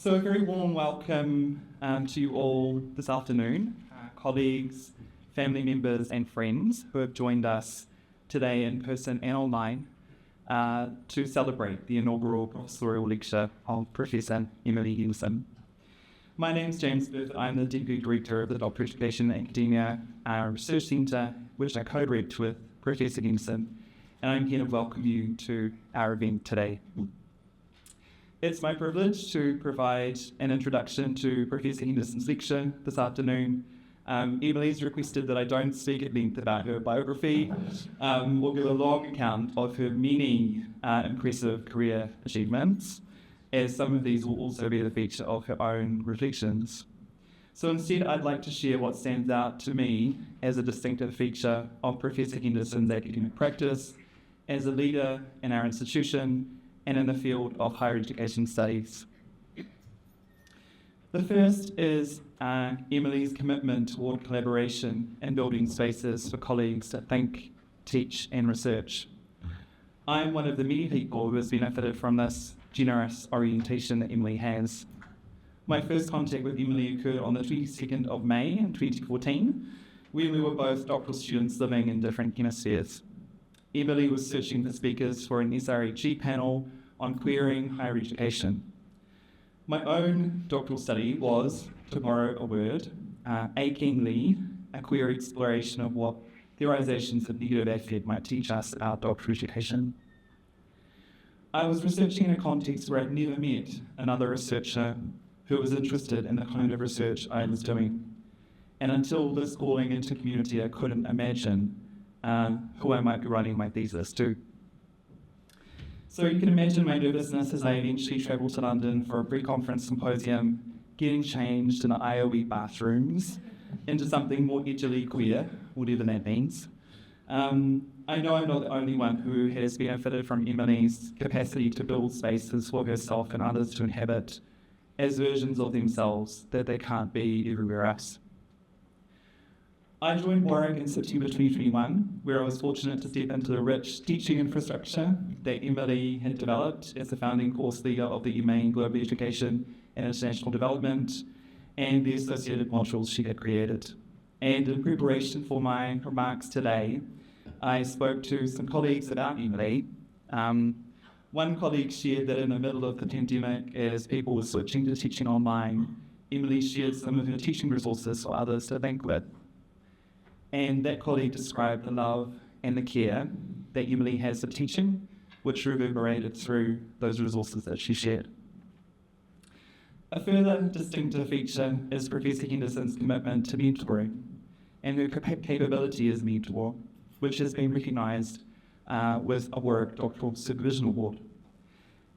So a very warm welcome to you all this afternoon, colleagues, family members and friends who have joined us today in person and online to celebrate the Inaugural Professorial Lecture of Professor Emily Henderson. My name is James Burford. I'm the Deputy Director of the Doctoral Education and Academia Research Centre, which I co-direct with Professor Henderson, and I'm here to welcome you to our event today. It's my privilege to provide an introduction to Professor Henderson's lecture this afternoon. Emily's requested that I don't speak at length about her biography or give a long account of her many impressive career achievements, as some of these will also be the feature of her own reflections. So instead, I'd like to share what stands out to me as a distinctive feature of Professor Henderson's academic practice as a leader in our institution and in the field of higher education studies. The first is Emily's commitment toward collaboration and building spaces for colleagues to think, teach and research. I'm one of the many people who has benefited from this generous orientation that Emily has. My first contact with Emily occurred on the 22nd of May in 2014, when we were both doctoral students living in different hemispheres. Emily was searching for speakers for an SRHE panel on queering higher education. My own doctoral study was, to borrow a word, Achingly, a queer exploration of what theorizations of negative affect might teach us about doctoral education. I was researching in a context where I'd never met another researcher who was interested in the kind of research I was doing. And until this calling into community, I couldn't imagine who I might be writing my thesis to. So you can imagine my nervousness as I eventually travelled to London for a pre-conference symposium, getting changed in the IOE bathrooms into something more edgily queer, whatever that means. I know I'm not the only one who has benefited from Emily's capacity to build spaces for herself and others to inhabit as versions of themselves that they can't be everywhere else. I joined Warwick in September 2021, where I was fortunate to step into the rich teaching infrastructure that Emily had developed as the founding course leader of the MA in Global Education and International Development, and the associated modules she had created. And in preparation for my remarks today, I spoke to some colleagues about Emily. One colleague shared that in the middle of the pandemic, as people were switching to teaching online, Emily shared some of her teaching resources for others to think with. And that colleague described the love and the care that Emily has for teaching, which reverberated through those resources that she shared. A further distinctive feature is Professor Henderson's commitment to mentoring and her capability as a mentor, which has been recognised with a Warwick Doctoral Supervision Award.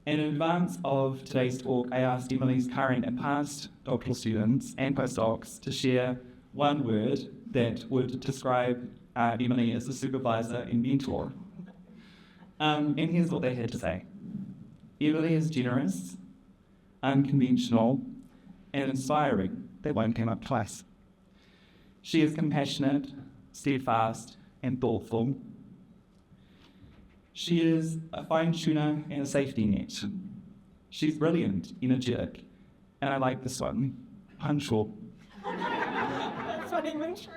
And in advance of today's talk, I asked Emily's current and past doctoral students and postdocs to share one word that would describe Emily as a supervisor and mentor. And here's what they had to say. Emily is generous, unconventional, and inspiring. That one came up twice. She is compassionate, steadfast, and thoughtful. She is a fine-tuner and a safety net. She's brilliant, energetic, and I like this one, punctual. That's not even true.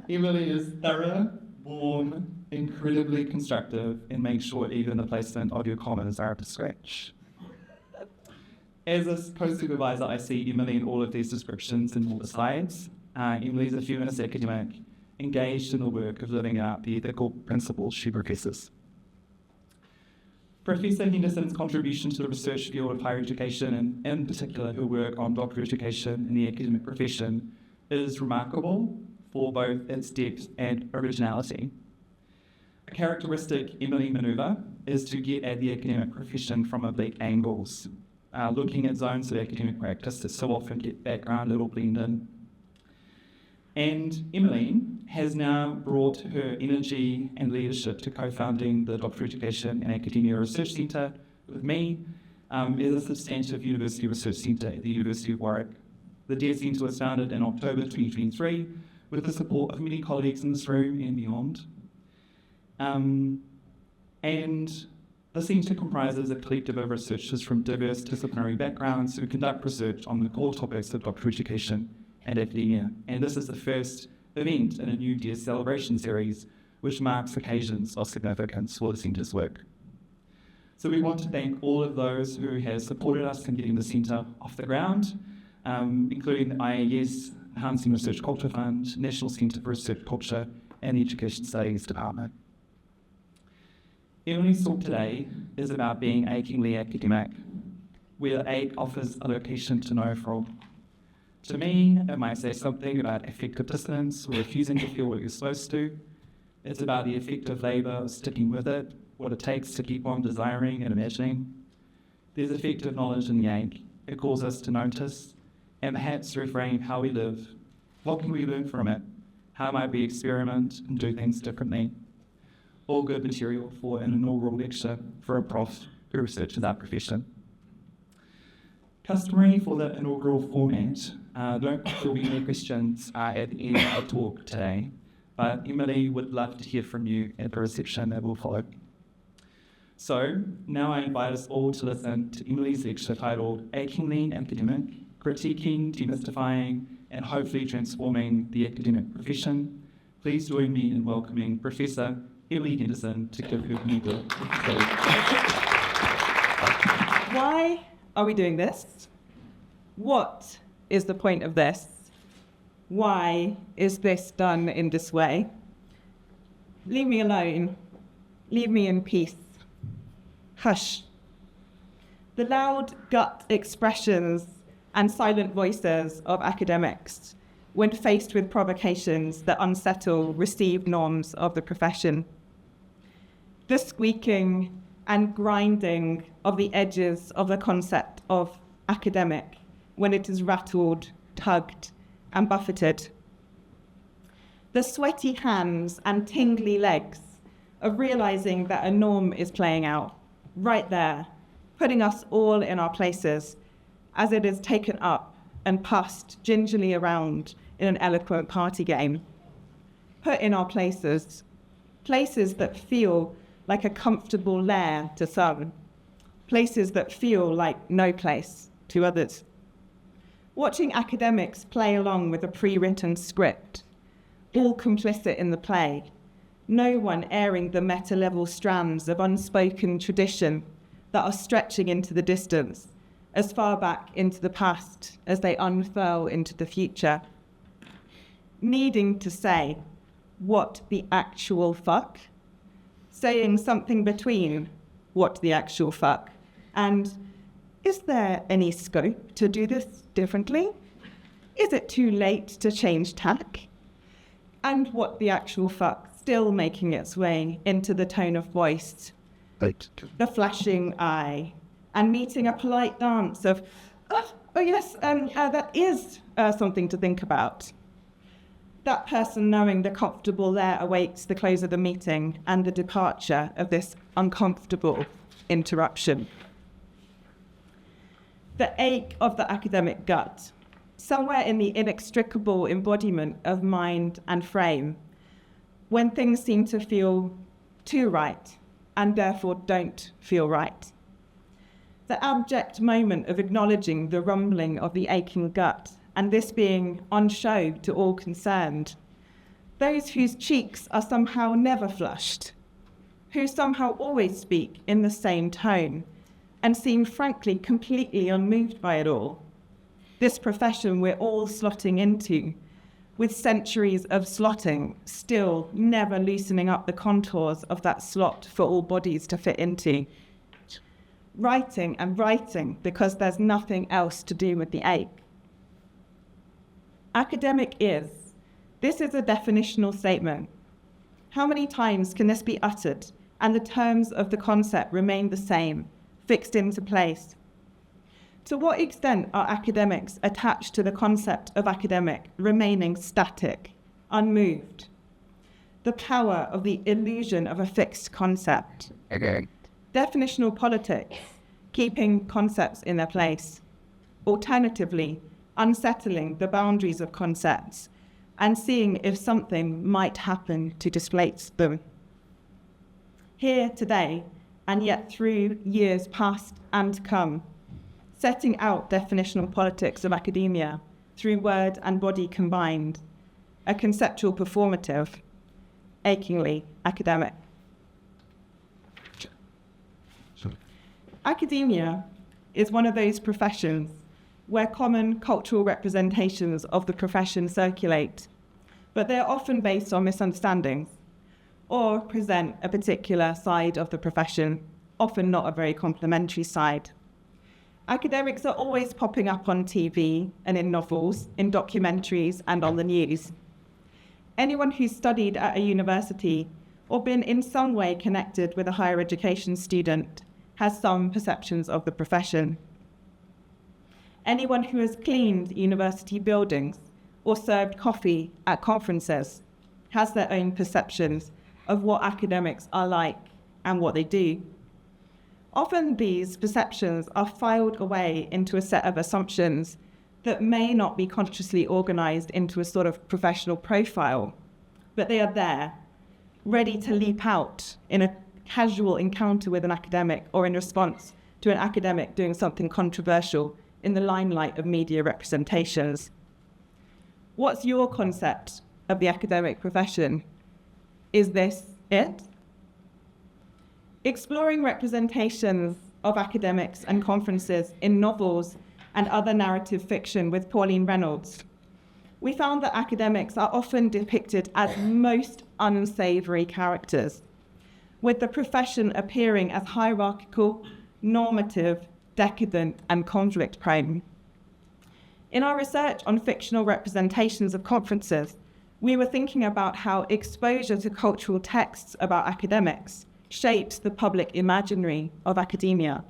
Emily is thorough, warm, incredibly constructive, and makes sure even the placement of your comments are up to scratch. As a co-supervisor, I see Emily in all of these descriptions and more besides. Emily is a feminist academic, engaged in the work of living out the ethical principles she professes. Professor Henderson's contribution to the research field of higher education, and in particular her work on doctoral education in the academic profession, is remarkable for both its depth and originality. A characteristic Emily manoeuvre is to get at the academic profession from oblique angles, looking at zones of academic practice that so often get backgrounded or blend in. And Emily has now brought her energy and leadership to co-founding the Doctoral Education and Academia Research Centre with me as a substantive university research centre at the University of Warwick. The DEAR Centre was founded in October 2023 with the support of many colleagues in this room and beyond. And The centre comprises a collective of researchers from diverse disciplinary backgrounds who conduct research on the core topics of doctoral education and academia, and this is the first event in a new Year's celebration series which marks occasions of significance for the centre's work. So we want to thank all of those who have supported us in getting the centre off the ground, including the IAS, Enhancing Research Culture Fund, National Centre for Research Culture, and the Education Studies Department. Emily's talk today is about being achingly academic, where ACE offers a location to know from. To me, it might say something about affective dissonance or refusing to feel what you're supposed to. It's about the effective labour of sticking with it, what it takes to keep on desiring and imagining. There's effective knowledge in the ache. It calls us to notice and perhaps reframe how we live. What can we learn from it? How might we experiment and do things differently? All good material for an inaugural lecture for a prof who researches our profession. Customary for the inaugural format, there will be any questions at the end of the talk today, but Emily would love to hear from you at the reception that will follow. So now I invite us all to listen to Emily's lecture titled Achingly Academic, Critiquing, Demystifying, and Hopefully Transforming the Academic Profession. Please join me in welcoming Professor Emily Henderson to give her inaugural lecture. Why are we doing this? What is the point of this? Why is this done in this way? Leave me alone. Leave me in peace. Hush. The loud gut expressions and silent voices of academics when faced with provocations that unsettle received norms of the profession. The squeaking and grinding of the edges of the concept of academic when it is rattled, tugged, and buffeted. The sweaty hands and tingly legs of realizing that a norm is playing out right there, putting us all in our places as it is taken up and passed gingerly around in an eloquent party game. Put in our places, places that feel like a comfortable lair to some, places that feel like no place to others. Watching academics play along with a pre-written script, all complicit in the play, no one airing the meta-level strands of unspoken tradition that are stretching into the distance, as far back into the past as they unfurl into the future. Needing to say, what the actual fuck? Saying something between what the actual fuck and is there any scope to do this differently? Is it too late to change tack? And what the actual fuck, still making its way into the tone of voice, the flashing eye, and meeting a polite dance of, oh yes, that is something to think about. That person knowing the comfortable lair awaits the close of the meeting and the departure of this uncomfortable interruption. The ache of the academic gut, somewhere in the inextricable embodiment of mind and frame, when things seem to feel too right and therefore don't feel right. The abject moment of acknowledging the rumbling of the aching gut and this being on show to all concerned. Those whose cheeks are somehow never flushed, who somehow always speak in the same tone and seem frankly completely unmoved by it all. This profession we're all slotting into, with centuries of slotting, still never loosening up the contours of that slot for all bodies to fit into. Writing and writing because there's nothing else to do with the ache. Academic is. This is a definitional statement. How many times can this be uttered and the terms of the concept remain the same, fixed into place? To what extent are academics attached to the concept of academic remaining static, unmoved? The power of the illusion of a fixed concept. Definitional politics, keeping concepts in their place. Alternatively, unsettling the boundaries of concepts and seeing if something might happen to displace them. Here today, and yet through years past and to come, setting out definitional politics of academia through word and body combined, a conceptual performative, Achingly, academic. Academia is one of those professions where common cultural representations of the profession circulate, but they are often based on misunderstandings or present a particular side of the profession, often not a very complimentary side. Academics are always popping up on TV and in novels, in documentaries and on the news. Anyone who's studied at a university or been in some way connected with a higher education student has some perceptions of the profession. Anyone who has cleaned university buildings or served coffee at conferences has their own perceptions of what academics are like and what they do. Often these perceptions are filed away into a set of assumptions that may not be consciously organized into a sort of professional profile, but they are there, ready to leap out in a casual encounter with an academic or in response to an academic doing something controversial in the limelight of media representations. What's your concept of the academic profession? Is this it? Exploring representations of academics and conferences in novels and other narrative fiction with Pauline Reynolds, we found that academics are often depicted as most unsavory characters, with the profession appearing as hierarchical, normative, decadent, and conflict-prone. In our research on fictional representations of conferences, we were thinking about how exposure to cultural texts about academics shapes the public imaginary of academia.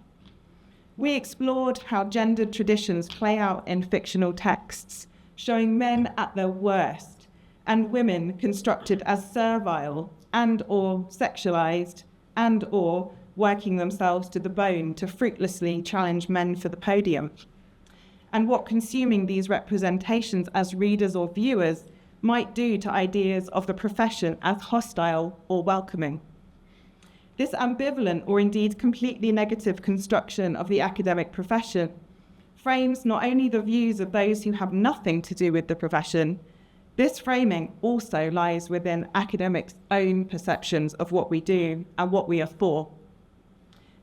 We explored how gendered traditions play out in fictional texts, showing men at their worst and women constructed as servile and/or sexualized and/or working themselves to the bone to fruitlessly challenge men for the podium, and what consuming these representations as readers or viewers might do to ideas of the profession as hostile or welcoming. This ambivalent or indeed completely negative construction of the academic profession frames not only the views of those who have nothing to do with the profession, this framing also lies within academics' own perceptions of what we do and what we are for.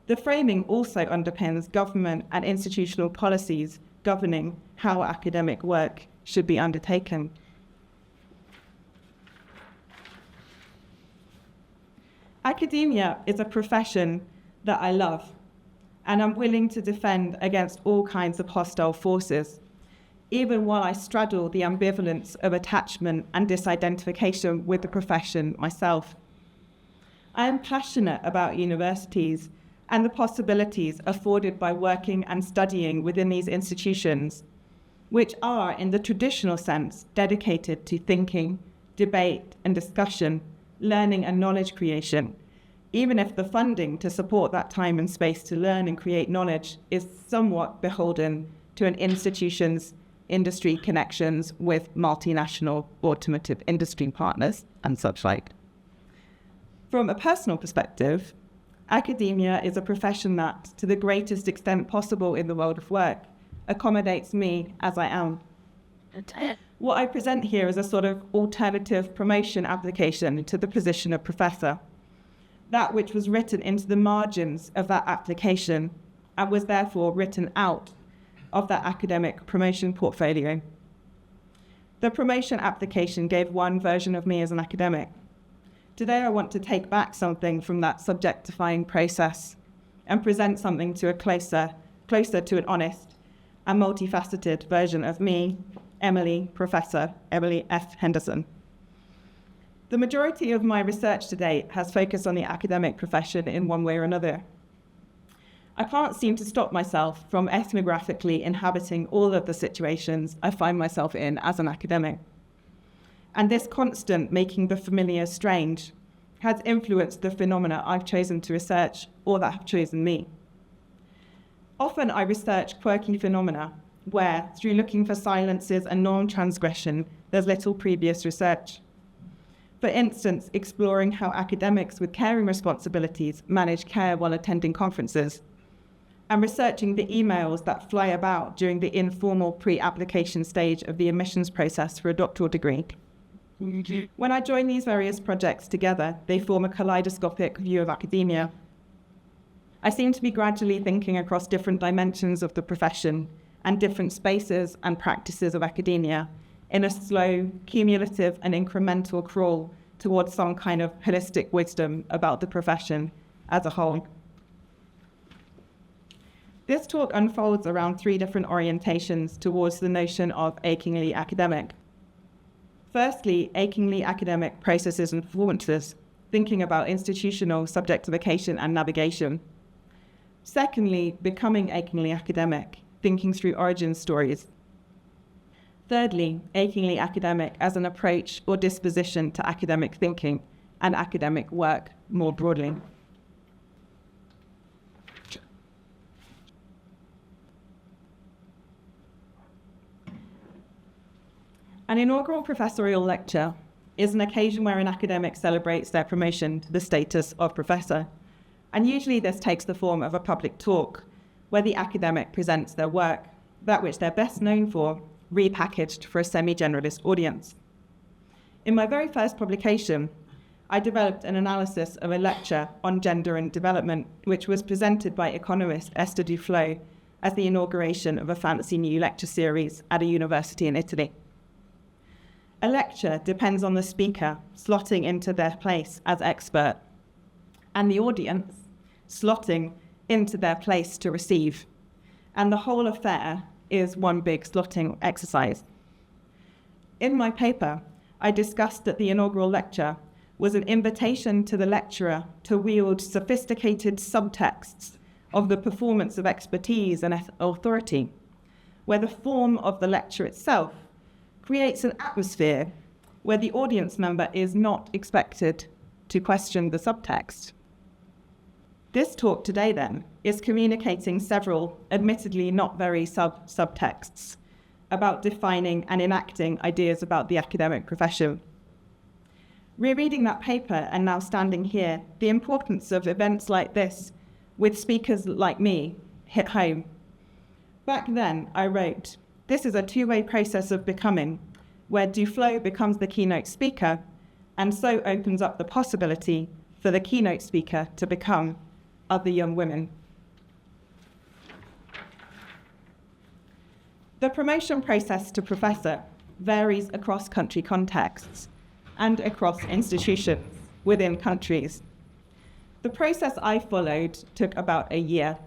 The framing also underpins government and institutional policies governing how academic work should be undertaken. Academia is a profession that I love, and I'm willing to defend against all kinds of hostile forces, even while I straddle the ambivalence of attachment and disidentification with the profession myself. I am passionate about universities and the possibilities afforded by working and studying within these institutions, which are, in the traditional sense, dedicated to thinking, debate and discussion, learning and knowledge creation, even if the funding to support that time and space to learn and create knowledge is somewhat beholden to an institution's industry connections with multinational automotive industry partners and such like. From a personal perspective, academia is a profession that, to the greatest extent possible in the world of work, accommodates me as I am. What I present here is a sort of alternative promotion application to the position of professor, that which was written into the margins of that application and was therefore written out of that academic promotion portfolio. The promotion application gave one version of me as an academic. Today I want to take back something from that subjectifying process and present something to a closer to an honest and multifaceted version of me, Emily, Professor Emily F. Henderson. The majority of my research to date has focused on the academic profession in one way or another. I can't seem to stop myself from ethnographically inhabiting all of the situations I find myself in as an academic. And this constant making the familiar strange has influenced the phenomena I've chosen to research or that have chosen me. Often I research quirky phenomena where, through looking for silences and norm transgression, there's little previous research. For instance, exploring how academics with caring responsibilities manage care while attending conferences, and researching the emails that fly about during the informal pre-application stage of the admissions process for a doctoral degree. When I join these various projects together, they form a kaleidoscopic view of academia. I seem to be gradually thinking across different dimensions of the profession and different spaces and practices of academia in a slow, cumulative and incremental crawl towards some kind of holistic wisdom about the profession as a whole. This talk unfolds around 3 different orientations towards the notion of achingly academic. Firstly, achingly academic processes and performances, thinking about institutional subjectification and navigation. Secondly, becoming achingly academic, thinking through origin stories. Thirdly, achingly academic as an approach or disposition to academic thinking and academic work more broadly. An inaugural professorial lecture is an occasion where an academic celebrates their promotion to the status of professor, and usually this takes the form of a public talk where the academic presents their work, that which they're best known for, repackaged for a semi-generalist audience. In my very first publication, I developed an analysis of a lecture on gender and development, which was presented by economist Esther Duflo as the inauguration of a fancy new lecture series at a university in Italy. A lecture depends on the speaker slotting into their place as expert, and the audience slotting into their place to receive, and the whole affair is one big slotting exercise. In my paper, I discussed that the inaugural lecture was an invitation to the lecturer to wield sophisticated subtexts of the performance of expertise and authority, where the form of the lecture itself creates an atmosphere where the audience member is not expected to question the subtext. This talk today, then, is communicating several, admittedly not very subtexts, about defining and enacting ideas about the academic profession. Rereading that paper and now standing here, the importance of events like this with speakers like me hit home. Back then, I wrote, "This is a two-way process of becoming, where Duflo becomes the keynote speaker and so opens up the possibility for the keynote speaker to become other young women." The promotion process to professor varies across country contexts and across institutions within countries. The process I followed took about a year.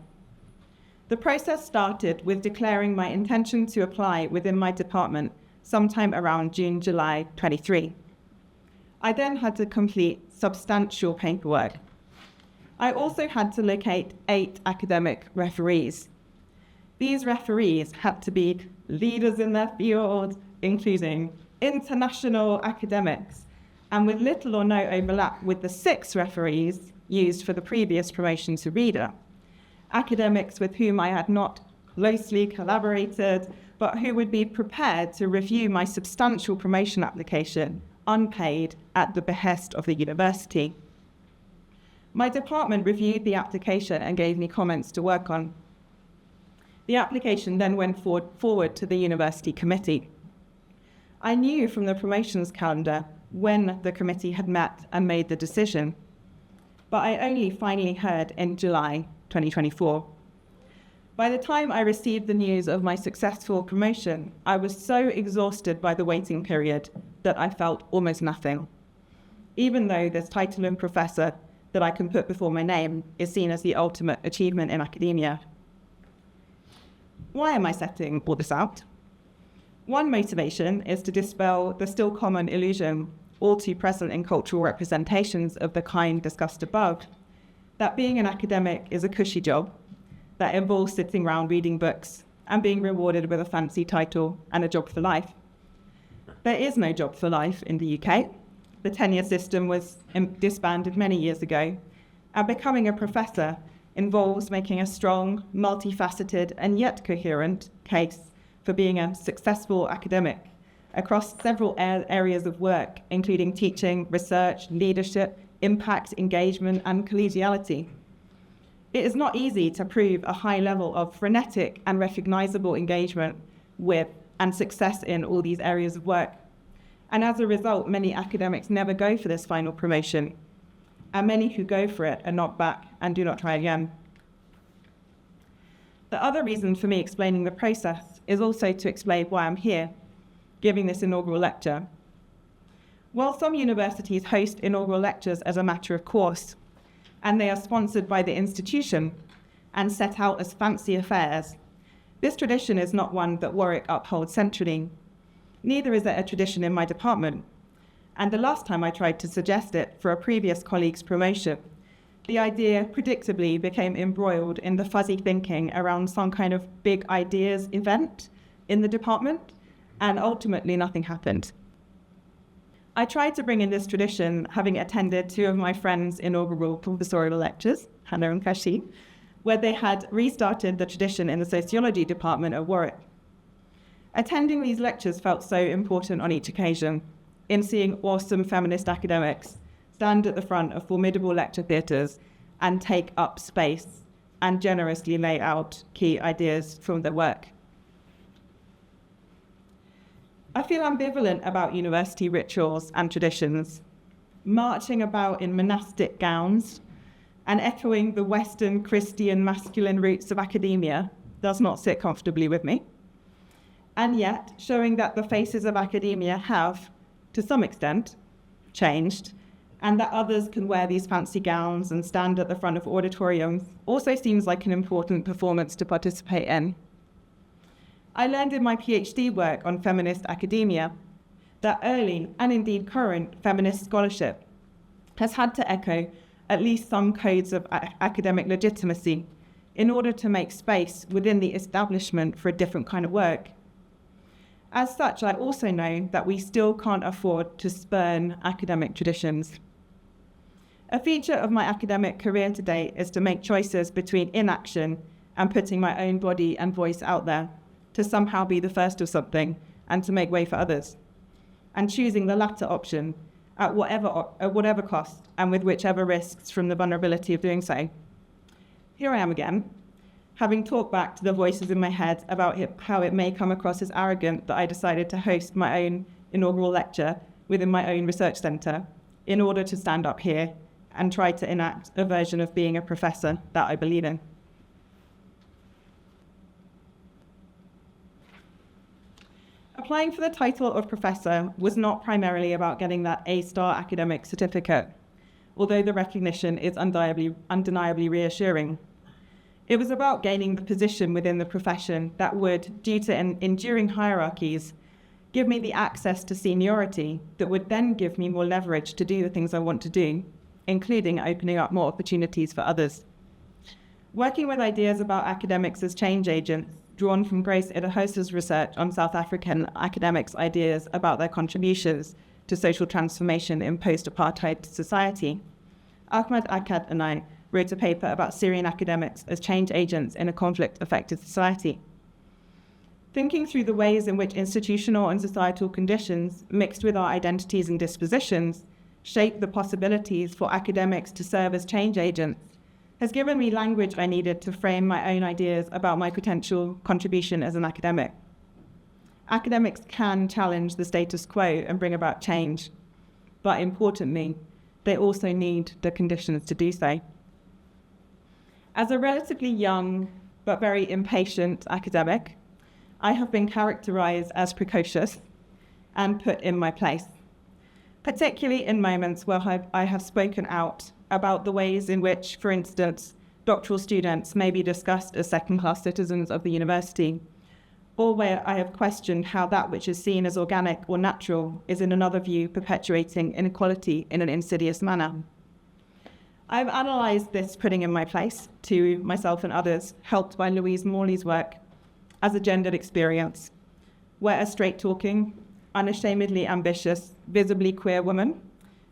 The process started with declaring my intention to apply within my department sometime around June, July 23. I then had to complete substantial paperwork. I also had to locate 8 academic referees. These referees had to be leaders in their field, including international academics, and with little or no overlap with the 6 referees used for the previous promotion to reader, academics with whom I had not closely collaborated, but who would be prepared to review my substantial promotion application, unpaid, at the behest of the university. My department reviewed the application and gave me comments to work on. The application then went forward to the university committee. I knew from the promotions calendar when the committee had met and made the decision, but I only finally heard in July 2024. By the time I received the news of my successful promotion, I was so exhausted by the waiting period that I felt almost nothing, even though this title of professor that I can put before my name is seen as the ultimate achievement in academia. Why am I setting all this out? One motivation is to dispel the still common illusion, all too present in cultural representations of the kind discussed above, that being an academic is a cushy job that involves sitting around reading books and being rewarded with a fancy title and a job for life. There is no job for life in the UK. The tenure system was disbanded many years ago, and becoming a professor involves making a strong, multifaceted, and yet coherent case for being a successful academic, across several areas of work, including teaching, research, leadership, impact, engagement, and collegiality. It is not easy to prove a high level of frenetic and recognizable engagement with and success in all these areas of work. And as a result, many academics never go for this final promotion, and many who go for it are knocked back and do not try again. The other reason for me explaining the process is also to explain why I'm here, giving this inaugural lecture. While some universities host inaugural lectures as a matter of course, and they are sponsored by the institution and set out as fancy affairs, this tradition is not one that Warwick upholds centrally. Neither is it a tradition in my department. And the last time I tried to suggest it for a previous colleague's promotion, the idea predictably became embroiled in the fuzzy thinking around some kind of big ideas event in the department, and ultimately nothing happened. I tried to bring in this tradition, having attended two of my friends' inaugural professorial lectures, Hannah and Kashi, where they had restarted the tradition in the sociology department at Warwick. Attending these lectures felt so important on each occasion, in seeing awesome feminist academics stand at the front of formidable lecture theatres and take up space and generously lay out key ideas from their work. I feel ambivalent about university rituals and traditions. Marching about in monastic gowns and echoing the Western Christian masculine roots of academia does not sit comfortably with me. And yet, showing that the faces of academia have, to some extent, changed, and that others can wear these fancy gowns and stand at the front of auditoriums also seems like an important performance to participate in. I learned in my PhD work on feminist academia that early, and indeed current, feminist scholarship has had to echo at least some codes of academic legitimacy in order to make space within the establishment for a different kind of work. As such, I also know that we still can't afford to spurn academic traditions. A feature of my academic career today is to make choices between inaction and putting my own body and voice out there, to somehow be the first of something and to make way for others, and choosing the latter option at whatever cost and with whichever risks from the vulnerability of doing so. Here I am again, having talked back to the voices in my head about how it may come across as arrogant that I decided to host my own inaugural lecture within my own research centre in order to stand up here and try to enact a version of being a professor that I believe in. Applying for the title of professor was not primarily about getting that A-star academic certificate, although the recognition is undeniably reassuring. It was about gaining the position within the profession that would, due to enduring hierarchies, give me the access to seniority that would then give me more leverage to do the things I want to do, including opening up more opportunities for others. Working with ideas about academics as change agents, drawn from Grace Idahosa's research on South African academics' ideas about their contributions to social transformation in post-apartheid society, Ahmad Akkad and I wrote a paper about Syrian academics as change agents in a conflict-affected society. Thinking through the ways in which institutional and societal conditions, mixed with our identities and dispositions, shape the possibilities for academics to serve as change agents has given me language I needed to frame my own ideas about my potential contribution as an academic. Academics can challenge the status quo and bring about change, but importantly, they also need the conditions to do so. As a relatively young but very impatient academic, I have been characterized as precocious and put in my place, particularly in moments where I have spoken out about the ways in which, for instance, doctoral students may be discussed as second-class citizens of the university, or where I have questioned how that which is seen as organic or natural is in another view perpetuating inequality in an insidious manner. I've analysed this putting in my place to myself and others, helped by Louise Morley's work, as a gendered experience, where a straight-talking, unashamedly ambitious, visibly queer woman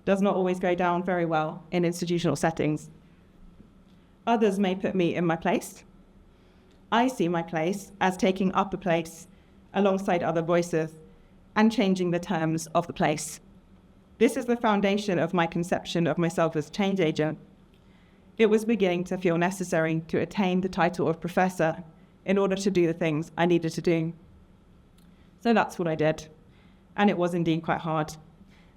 does not always go down very well in institutional settings. Others may put me in my place. I see my place as taking up a place alongside other voices and changing the terms of the place. This is the foundation of my conception of myself as change agent. It was beginning to feel necessary to attain the title of professor in order to do the things I needed to do. So that's what I did, and it was indeed quite hard.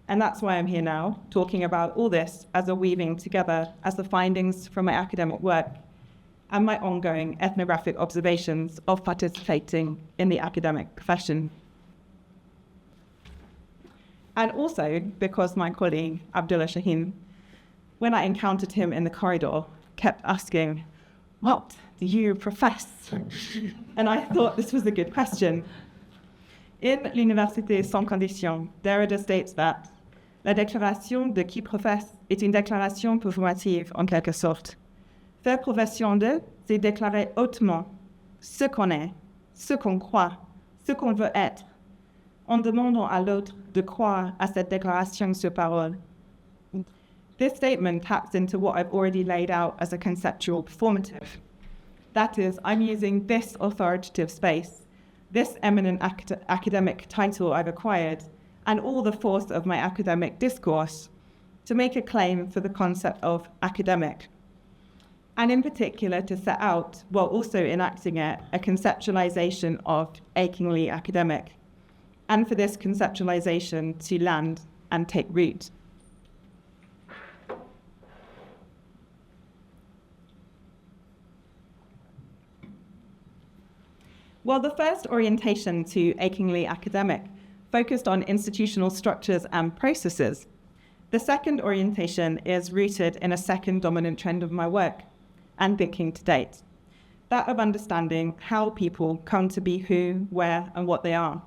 And that's why I'm here now, talking about all this as a weaving together as the findings from my academic work and my ongoing ethnographic observations of participating in the academic profession. And also because my colleague, Abdullah Shaheen, when I encountered him in the corridor, kept asking, "What do you profess?" And I thought this was a good question. In l'Université sans condition, Derrida states that la déclaration de qui professe est une déclaration performative en quelque sorte. Faire profession de, c'est déclarer hautement ce qu'on est, ce qu'on croit, ce qu'on veut être, en demandant à l'autre de croire à cette déclaration sur parole. This statement taps into what I've already laid out as a conceptual performative. That is, I'm using this authoritative space, this eminent academic title I've acquired, and all the force of my academic discourse to make a claim for the concept of academic, and in particular to set out, while also enacting it, a conceptualization of Achingly academic, and for this conceptualization to land and take root. Well, the first orientation to Achingly academic focused on institutional structures and processes. The second orientation is rooted in a second dominant trend of my work and thinking to date, that of understanding how people come to be who, where, and what they are.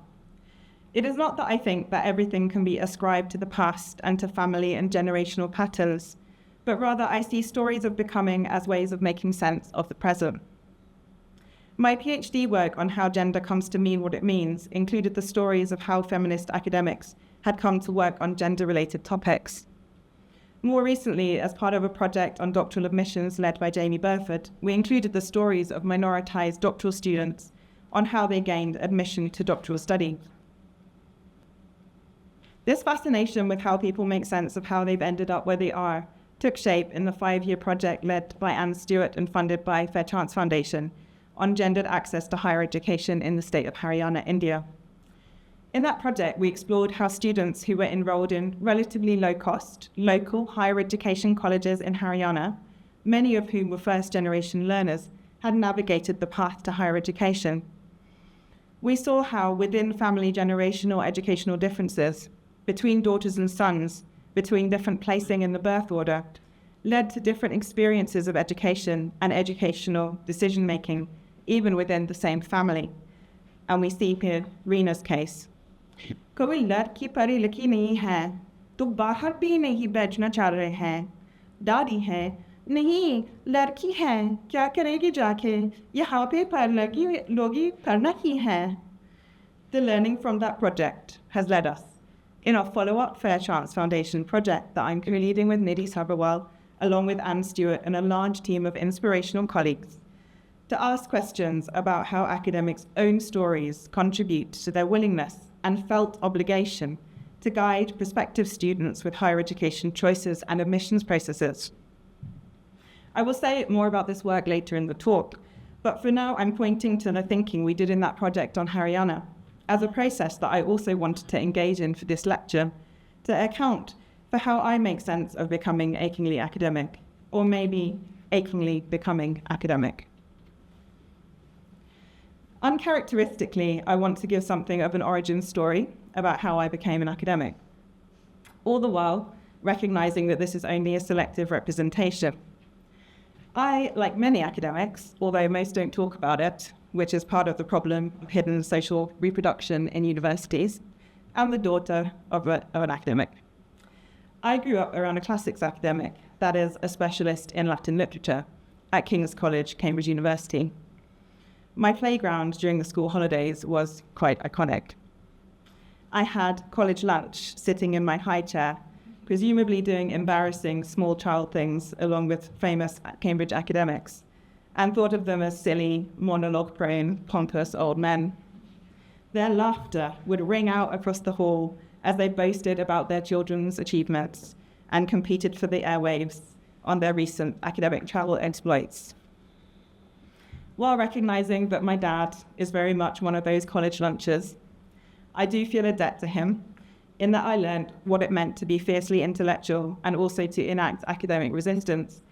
It is not that I think that everything can be ascribed to the past and to family and generational patterns, but rather I see stories of becoming as ways of making sense of the present. My PhD work on how gender comes to mean what it means included the stories of how feminist academics had come to work on gender-related topics. More recently, as part of a project on doctoral admissions led by Jamie Burford, we included the stories of minoritized doctoral students on how they gained admission to doctoral study. This fascination with how people make sense of how they've ended up where they are took shape in the 5-year project led by Anne Stewart and funded by Fair Chance Foundation on gendered access to higher education in the state of Haryana, India. In that project, we explored how students who were enrolled in relatively low-cost, local higher education colleges in Haryana, many of whom were first-generation learners, had navigated the path to higher education. We saw how within family generational educational differences, between daughters and sons, between different placing in the birth order, led to different experiences of education and educational decision-making, even within the same family. And we see here Rena's case. कोई लड़की पढ़ी लिखी नहीं है तो बाहर भी नहीं भेजना चाह रहे हैं डरी है नहीं लड़की है क्या करेगी जाके यहाँ पे पढ़ लगी लोगी पढ़ना ही है. The learning from that project has led us, in our follow-up Fair Chance Foundation project that I'm co-leading with Nidhi Sabharwal, along with Anne Stewart and a large team of inspirational colleagues, to ask questions about how academics' own stories contribute to their willingness and felt obligation to guide prospective students with higher education choices and admissions processes. I will say more about this work later in the talk, but for now I'm pointing to the thinking we did in that project on Haryana as a process that I also wanted to engage in for this lecture to account for how I make sense of becoming achingly academic, or maybe achingly becoming academic. Uncharacteristically, I want to give something of an origin story about how I became an academic, all the while recognizing that this is only a selective representation. I, like many academics, although most don't talk about it, which is part of the problem of hidden social reproduction in universities, am the daughter of an academic. I grew up around a classics academic, that is, a specialist in Latin literature, at King's College, Cambridge University. My playground during the school holidays was quite iconic. I had college lunch sitting in my high chair, presumably doing embarrassing small child things along with famous Cambridge academics, and thought of them as silly, monologue-prone, pompous old men. Their laughter would ring out across the hall as they boasted about their children's achievements and competed for the airwaves on their recent academic travel exploits. While recognizing that my dad is very much one of those college lunchers, I do feel a debt to him in that I learned what it meant to be fiercely intellectual and also to enact academic resistance,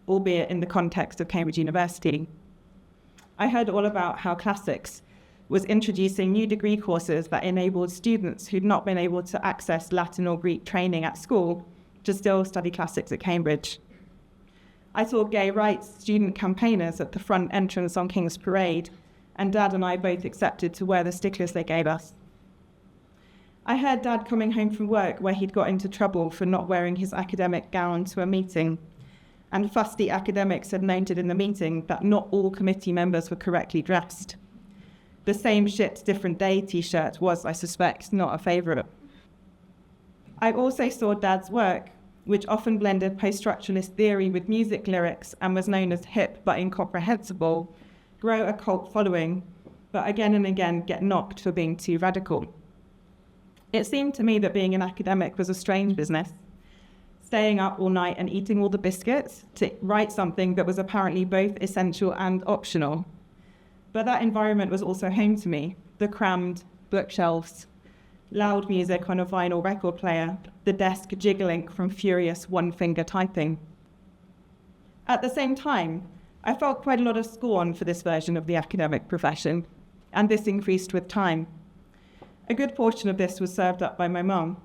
albeit in the context of Cambridge University. I heard all about how classics was introducing new degree courses that enabled students who'd not been able to access Latin or Greek training at school to still study classics at Cambridge. I saw gay rights student campaigners at the front entrance on King's Parade, and Dad and I both accepted to wear the stickers they gave us. I heard Dad coming home from work where he'd got into trouble for not wearing his academic gown to a meeting, and fusty academics had noted in the meeting that not all committee members were correctly dressed. The same shit, different day t-shirt was, I suspect, not a favourite. I also saw Dad's work, which often blended poststructuralist theory with music lyrics and was known as hip but incomprehensible, grow a cult following, but again and again get knocked for being too radical. It seemed to me that being an academic was a strange business, staying up all night and eating all the biscuits to write something that was apparently both essential and optional. But that environment was also home to me, the crammed bookshelves, loud music on a vinyl record player, the desk jiggling from furious one-finger typing. At the same time, I felt quite a lot of scorn for this version of the academic profession, and this increased with time. A good portion of this was served up by my mum.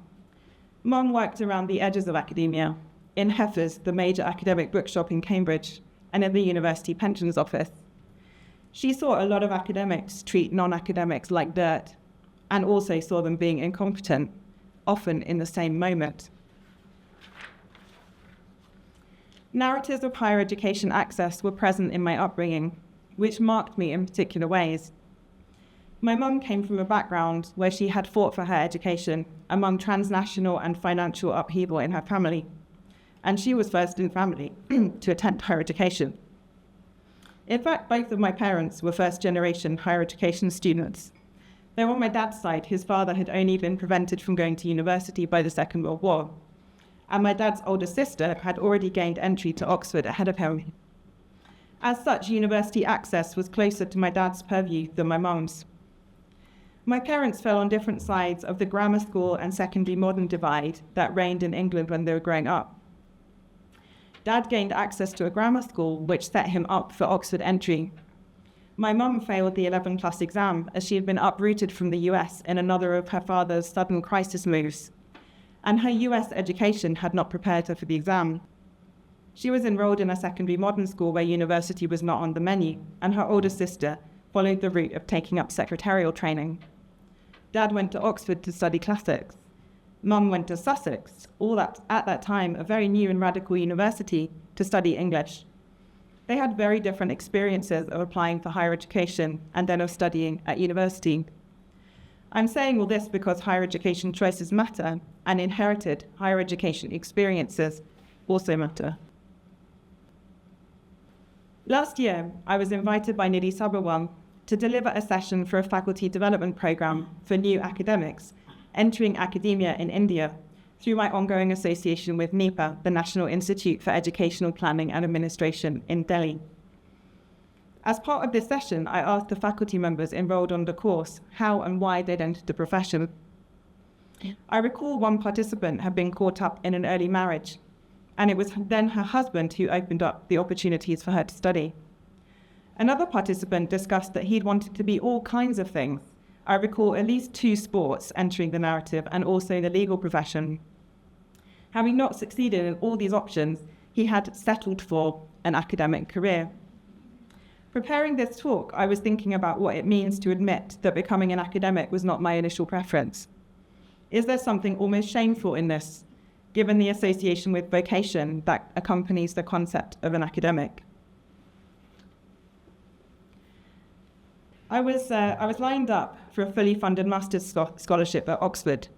Mum worked around the edges of academia, in Heifer's, the major academic bookshop in Cambridge, and in the university pensions office. She saw a lot of academics treat non-academics like dirt, and also saw them being incompetent, often in the same moment. Narratives of higher education access were present in my upbringing, which marked me in particular ways. My mum came from a background where she had fought for her education among transnational and financial upheaval in her family, and she was first in family to attempt higher education. In fact, both of my parents were first-generation higher education students. Though on my dad's side, his father had only been prevented from going to university by the Second World War, and my dad's older sister had already gained entry to Oxford ahead of him. As such, university access was closer to my dad's purview than my mum's. My parents fell on different sides of the grammar school and secondary modern divide that reigned in England when they were growing up. Dad gained access to a grammar school, which set him up for Oxford entry. My mum failed the 11-plus exam as she had been uprooted from the US in another of her father's sudden crisis moves, and her US education had not prepared her for the exam. She was enrolled in a secondary modern school where university was not on the menu, and her older sister followed the route of taking up secretarial training. Dad went to Oxford to study classics. Mum went to Sussex, at that time a very new and radical university, to study English. They had very different experiences of applying for higher education and then of studying at university. I'm saying all this because higher education choices matter, and inherited higher education experiences also matter. Last year, I was invited by Nidhi Sabharwal to deliver a session for a faculty development program for new academics entering academia in India through my ongoing association with NIPA, the National Institute for Educational Planning and Administration in Delhi. As part of this session, I asked the faculty members enrolled on the course how and why they'd entered the profession. I recall one participant had been caught up in an early marriage, and it was then her husband who opened up the opportunities for her to study. Another participant discussed that he'd wanted to be all kinds of things. I recall at least 2 sports entering the narrative and also the legal profession. Having not succeeded in all these options, he had settled for an academic career. Preparing this talk, I was thinking about what it means to admit that becoming an academic was not my initial preference. Is there something almost shameful in this, given the association with vocation that accompanies the concept of an academic? I was lined up for a fully funded master's scholarship at Oxford,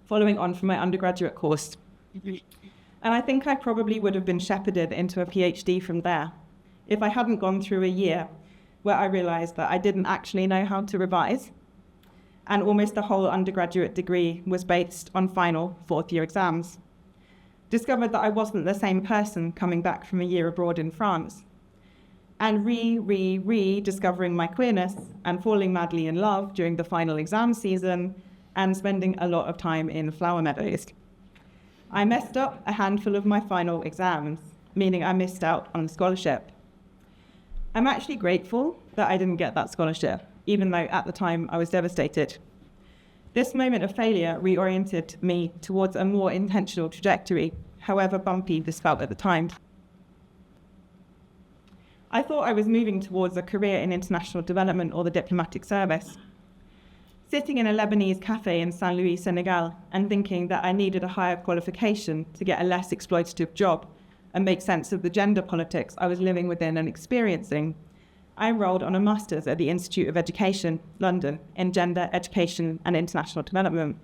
following on from my undergraduate course. And I think I probably would have been shepherded into a PhD from there if I hadn't gone through a year where I realised that I didn't actually know how to revise, and almost the whole undergraduate degree was based on final fourth-year exams. Discovered that I wasn't the same person coming back from a year abroad in France, and rediscovering my queerness and falling madly in love during the final exam season and spending a lot of time in flower meadows. I messed up a handful of my final exams, meaning I missed out on the scholarship. I'm actually grateful that I didn't get that scholarship, even though at the time I was devastated. This moment of failure reoriented me towards a more intentional trajectory, however bumpy this felt at the time. I thought I was moving towards a career in international development or the diplomatic service. Sitting in a Lebanese cafe in Saint Louis, Senegal, and thinking that I needed a higher qualification to get a less exploitative job and make sense of the gender politics I was living within and experiencing, I enrolled on a master's at the Institute of Education, London, in gender, education, and international development.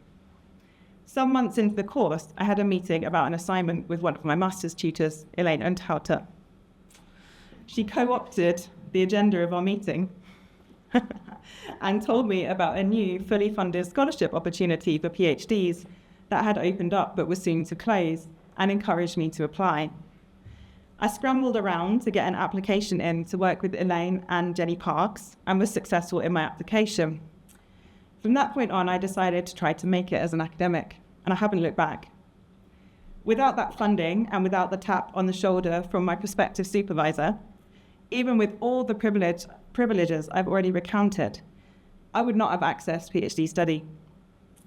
Some months into the course, I had a meeting about an assignment with one of my master's tutors, Elaine Unterhalter. She co-opted the agenda of our meeting and told me about a new, fully funded scholarship opportunity for PhDs that had opened up but was soon to close, and encouraged me to apply. I scrambled around to get an application in to work with Elaine and Jenny Parks, and was successful in my application. From that point on, I decided to try to make it as an academic, and I haven't looked back. Without that funding and without the tap on the shoulder from my prospective supervisor, even with all the privileges I've already recounted, I would not have accessed PhD study.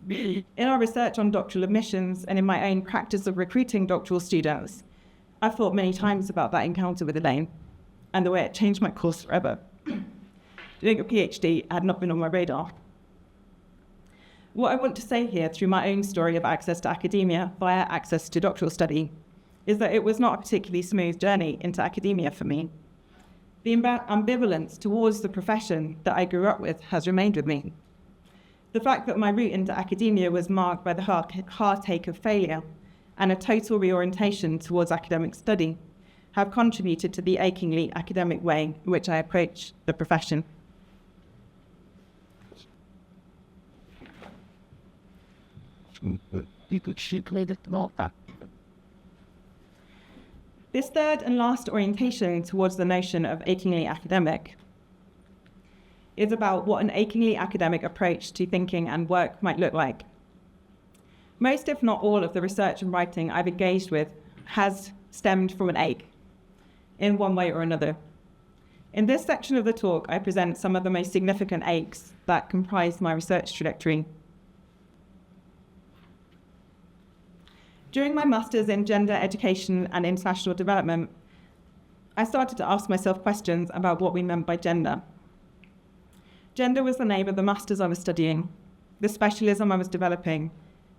In our research on doctoral admissions and in my own practice of recruiting doctoral students, I've thought many times about that encounter with Elaine and the way it changed my course forever. Doing a PhD had not been on my radar. What I want to say here through my own story of access to academia via access to doctoral study is that it was not a particularly smooth journey into academia for me. The ambivalence towards the profession that I grew up with has remained with me. The fact that my route into academia was marked by the heartache of failure and a total reorientation towards academic study have contributed to the Achingly academic way in which I approach the profession. This third and last orientation towards the notion of Achingly academic is about what an Achingly academic approach to thinking and work might look like. Most, if not all, of the research and writing I've engaged with has stemmed from an ache, in one way or another. In this section of the talk, I present some of the most significant aches that comprise my research trajectory. During my master's in gender, education, and international development, I started to ask myself questions about what we meant by gender. Gender was the name of the master's I was studying, the specialism I was developing,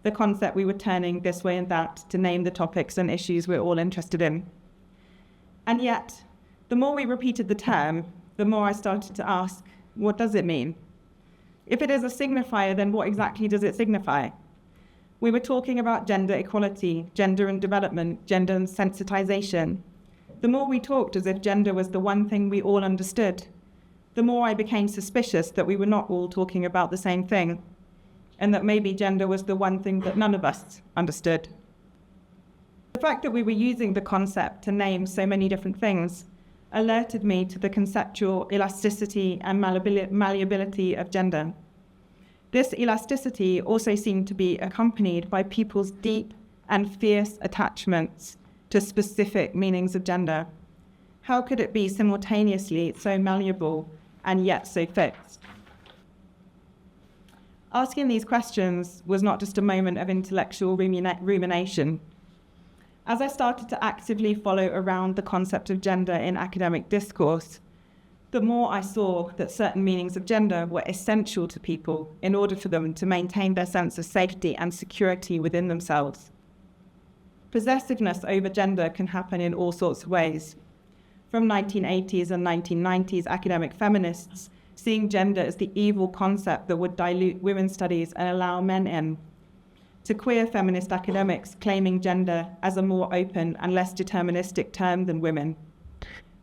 the concept we were turning this way and that to name the topics and issues we're all interested in. And yet, the more we repeated the term, the more I started to ask, what does it mean? If it is a signifier, then what exactly does it signify? We were talking about gender equality, gender and development, gender and sensitization. The more we talked as if gender was the one thing we all understood, the more I became suspicious that we were not all talking about the same thing, and that maybe gender was the one thing that none of us understood. The fact that we were using the concept to name so many different things alerted me to the conceptual elasticity and malleability of gender. This elasticity also seemed to be accompanied by people's deep and fierce attachments to specific meanings of gender. How could it be simultaneously so malleable and yet so fixed? Asking these questions was not just a moment of intellectual rumination. As I started to actively follow around the concept of gender in academic discourse, the more I saw that certain meanings of gender were essential to people in order for them to maintain their sense of safety and security within themselves. Possessiveness over gender can happen in all sorts of ways. From 1980s and 1990s academic feminists seeing gender as the evil concept that would dilute women's studies and allow men in, to queer feminist academics claiming gender as a more open and less deterministic term than women,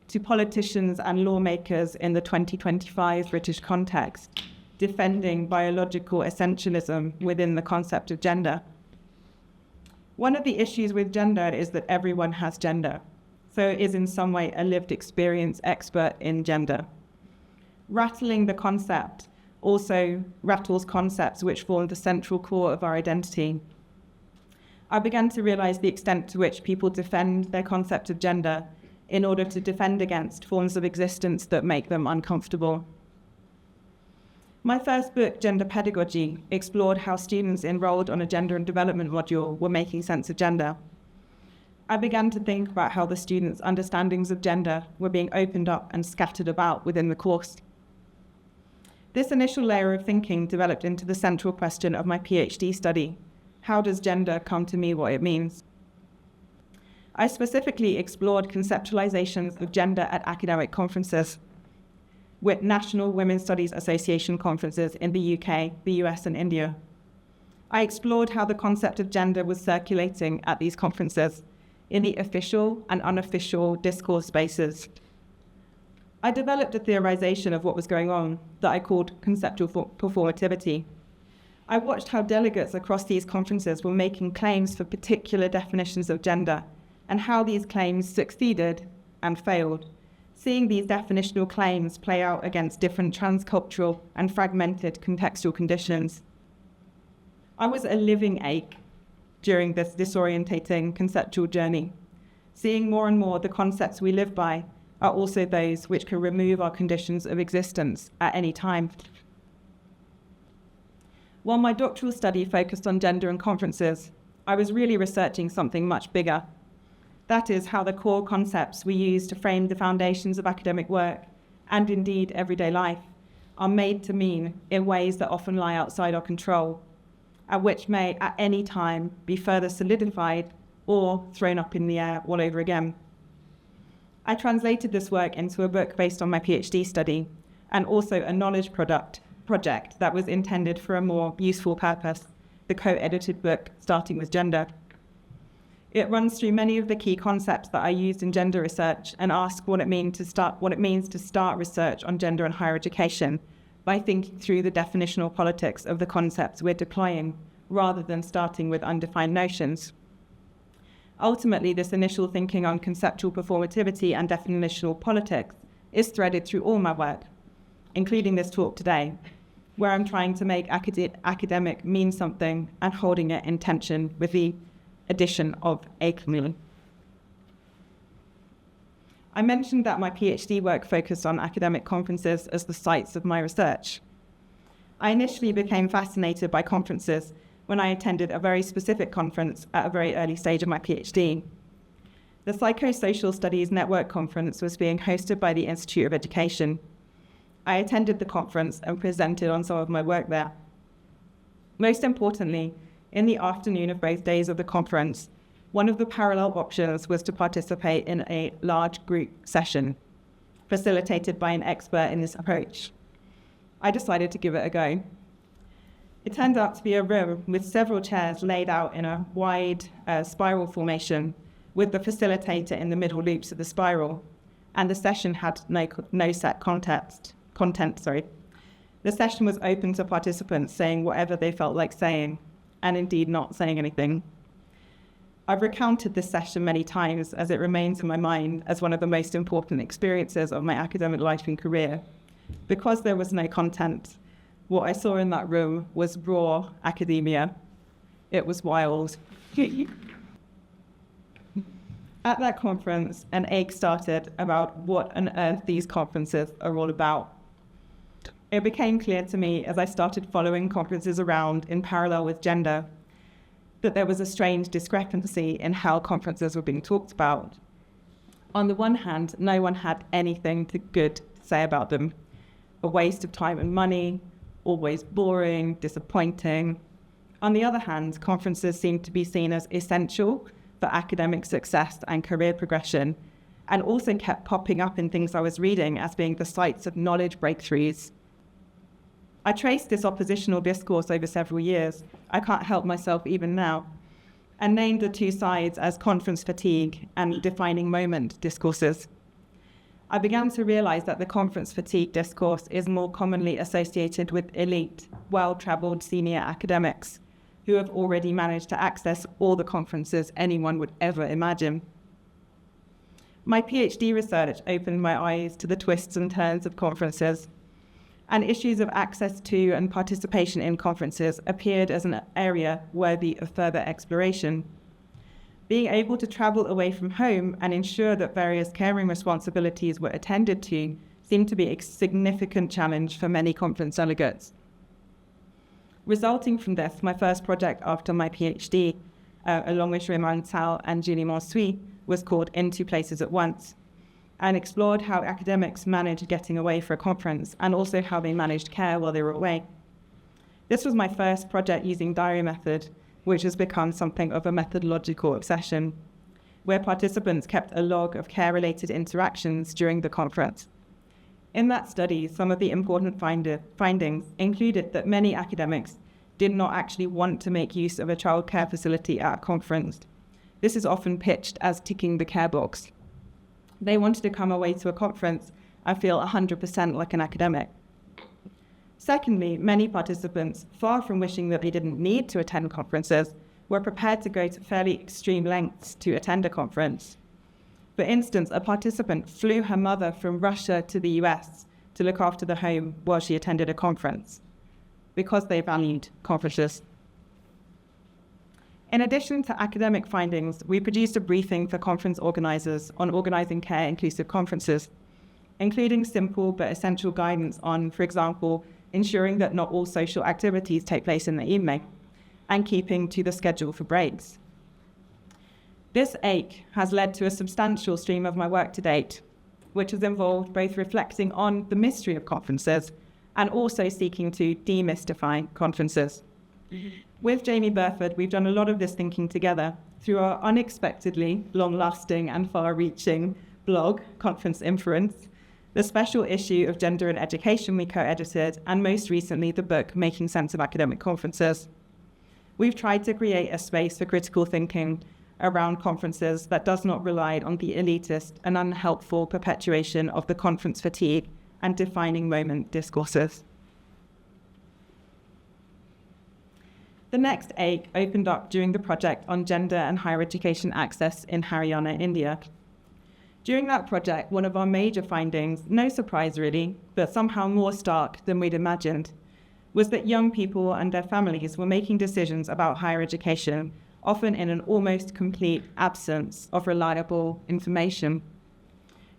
to politicians and lawmakers in the 2025 British context, defending biological essentialism within the concept of gender. One of the issues with gender is that everyone has gender, so it is in some way a lived experience expert in gender. Rattling the concept also rattles concepts which form the central core of our identity. I began to realize the extent to which people defend their concept of gender in order to defend against forms of existence that make them uncomfortable. My first book, Gender Pedagogy, explored how students enrolled on a gender and development module were making sense of gender. I began to think about how the students' understandings of gender were being opened up and scattered about within the course. This initial layer of thinking developed into the central question of my PhD study: how does gender come to me what it means? I specifically explored conceptualizations of gender at academic conferences, with National Women's Studies Association conferences in the UK, the US, and India. I explored how the concept of gender was circulating at these conferences in the official and unofficial discourse spaces. I developed a theorization of what was going on that I called conceptual performativity. I watched how delegates across these conferences were making claims for particular definitions of gender and how these claims succeeded and failed, seeing these definitional claims play out against different transcultural and fragmented contextual conditions. I was a living ache during this disorientating conceptual journey, seeing more and more the concepts we live by are also those which can remove our conditions of existence at any time. While my doctoral study focused on gender and conferences, I was really researching something much bigger. That is how the core concepts we use to frame the foundations of academic work, and indeed everyday life, are made to mean in ways that often lie outside our control, and which may at any time be further solidified or thrown up in the air all over again. I translated this work into a book based on my PhD study, and also a knowledge project that was intended for a more useful purpose, the co-edited book Starting with Gender. It runs through many of the key concepts that I used in gender research and asks what it means to start research on gender and higher education by thinking through the definitional politics of the concepts we're deploying, rather than starting with undefined notions. Ultimately, this initial thinking on conceptual performativity and definitional politics is threaded through all my work, including this talk today, where I'm trying to make academic mean something and holding it in tension with the addition of Achingly. I mentioned that my PhD work focused on academic conferences as the sites of my research. I initially became fascinated by conferences when I attended a very specific conference at a very early stage of my PhD. The Psychosocial Studies Network Conference was being hosted by the Institute of Education. I attended the conference and presented on some of my work there. Most importantly, in the afternoon of both days of the conference, one of the parallel options was to participate in a large group session, facilitated by an expert in this approach. I decided to give it a go. It turned out to be a room with several chairs laid out in a wide spiral formation, with the facilitator in the middle loops of the spiral, and the session had no set content. The session was open to participants saying whatever they felt like saying, and indeed not saying anything. I've recounted this session many times as it remains in my mind as one of the most important experiences of my academic life and career. Because there was no content, what I saw in that room was raw academia. It was wild. At that conference, an ache started about what on earth these conferences are all about. It became clear to me as I started following conferences around in parallel with gender that there was a strange discrepancy in how conferences were being talked about. On the one hand, no one had anything good to say about them. A waste of time and money, always boring, disappointing. On the other hand, conferences seemed to be seen as essential for academic success and career progression, and also kept popping up in things I was reading as being the sites of knowledge breakthroughs. I traced this oppositional discourse over several years, I can't help myself even now, and named the two sides as conference fatigue and defining moment discourses. I began to realize that the conference fatigue discourse is more commonly associated with elite, well-traveled senior academics who have already managed to access all the conferences anyone would ever imagine. My PhD research opened my eyes to the twists and turns of conferences, and issues of access to and participation in conferences appeared as an area worthy of further exploration. Being able to travel away from home and ensure that various caring responsibilities were attended to seemed to be a significant challenge for many conference delegates. Resulting from this, my first project after my PhD, along with Raymond Tal and Julie Monsuy, was called In Two Places at Once, and explored how academics managed getting away for a conference and also how they managed care while they were away. This was my first project using diary method, which has become something of a methodological obsession, where participants kept a log of care-related interactions during the conference. In that study, some of the important findings included that many academics did not actually want to make use of a childcare facility at a conference. This is often pitched as ticking the care box. They wanted to come away to a conference and feel 100% like an academic. Secondly, many participants, far from wishing that they didn't need to attend conferences, were prepared to go to fairly extreme lengths to attend a conference. For instance, a participant flew her mother from Russia to the US to look after the home while she attended a conference, because they valued conferences. In addition to academic findings, we produced a briefing for conference organisers on organising care-inclusive conferences, including simple but essential guidance on, for example, ensuring that not all social activities take place in the evening, and keeping to the schedule for breaks. This ache has led to a substantial stream of my work to date, which has involved both reflecting on the mystery of conferences and also seeking to demystify conferences. With Jamie Burford, we've done a lot of this thinking together through our unexpectedly long-lasting and far-reaching blog, Conference Inference, the special issue of Gender and Education we co-edited, and most recently the book Making Sense of Academic Conferences. We've tried to create a space for critical thinking around conferences that does not rely on the elitist and unhelpful perpetuation of the conference fatigue and defining moment discourses. The next ache opened up during the project on gender and higher education access in Haryana, India. During that project, one of our major findings, no surprise really, but somehow more stark than we'd imagined, was that young people and their families were making decisions about higher education, often in an almost complete absence of reliable information.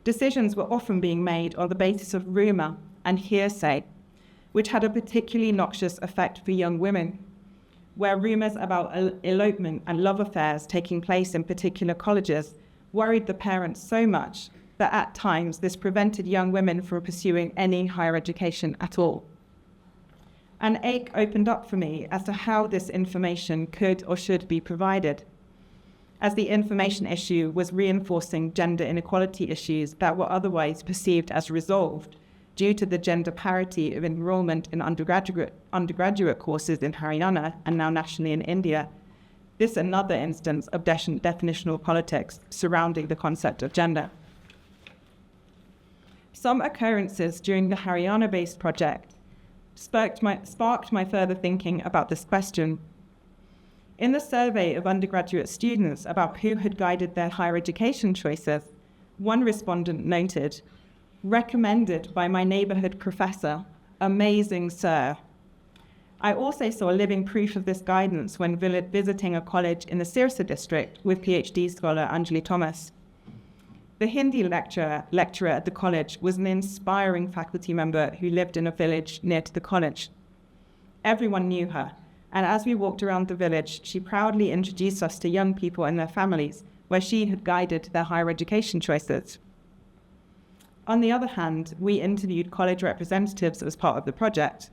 Decisions were often being made on the basis of rumour and hearsay, which had a particularly noxious effect for young women, where rumours about elopement and love affairs taking place in particular colleges worried the parents so much that at times this prevented young women from pursuing any higher education at all. An ache opened up for me as to how this information could or should be provided, as the information issue was reinforcing gender inequality issues that were otherwise perceived as resolved due to the gender parity of enrollment in undergraduate courses in Haryana and now nationally in India. This another instance of definitional politics surrounding the concept of gender. Some occurrences during the Haryana-based project sparked my further thinking about this question. In the survey of undergraduate students about who had guided their higher education choices, one respondent noted, "Recommended by my neighbourhood professor, amazing sir." I also saw living proof of this guidance when visiting a college in the Sirsa district with PhD scholar Anjali Thomas. The Hindi lecturer at the college was an inspiring faculty member who lived in a village near to the college. Everyone knew her, and as we walked around the village, she proudly introduced us to young people and their families, where she had guided their higher education choices. On the other hand, we interviewed college representatives as part of the project,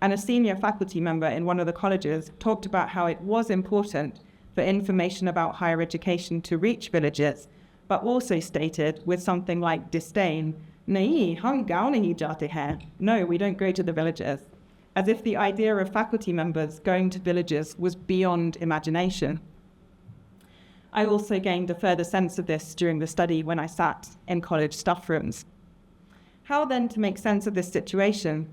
and a senior faculty member in one of the colleges talked about how it was important for information about higher education to reach villages, but also stated with something like disdain, "Nahi, hum gaon nahi jate hain." No, we don't go to the villages, as if the idea of faculty members going to villages was beyond imagination. I also gained a further sense of this during the study when I sat in college staff rooms. How then to make sense of this situation,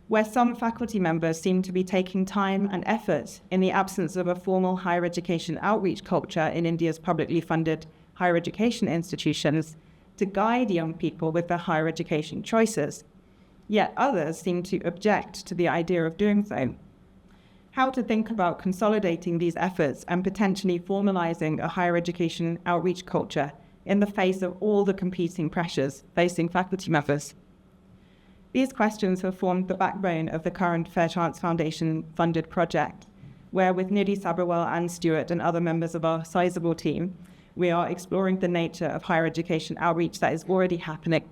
where some faculty members seem to be taking time and effort in the absence of a formal higher education outreach culture in India's publicly funded higher education institutions to guide young people with their higher education choices, yet others seem to object to the idea of doing so. How to think about consolidating these efforts and potentially formalizing a higher education outreach culture in the face of all the competing pressures facing faculty members. These questions have formed the backbone of the current Fair Chance Foundation funded project, where with Nidhi Sabrawal and Stuart and other members of our sizable team, we are exploring the nature of higher education outreach that is already happening,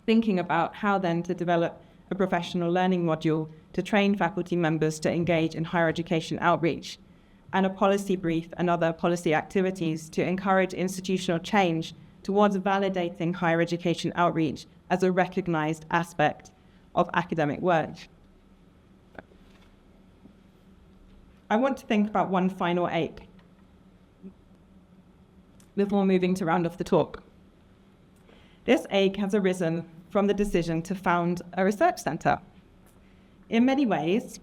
thinking about how then to develop a professional learning module to train faculty members to engage in higher education outreach, and a policy brief and other policy activities to encourage institutional change towards validating higher education outreach as a recognized aspect of academic work. I want to think about one final ache before moving to round off the talk. This ache has arisen from the decision to found a research centre. In many ways,